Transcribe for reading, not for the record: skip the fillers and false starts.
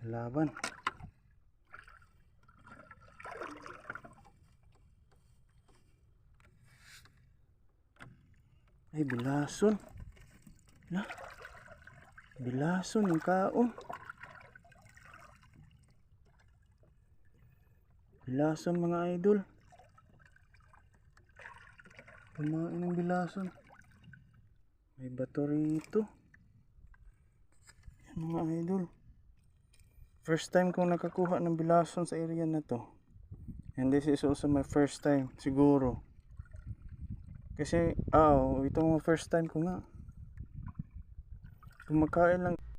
Laban. Ay, bilason. Na. Bilason yung kaon. Bilason mga idol. Kumain ng bilason. May bato rito. Yan mga idol. First time kong nakakuha ng bilason sa area na to. And this is also my first time siguro. Kasi, ito mga first time ko nga. Kumakain lang.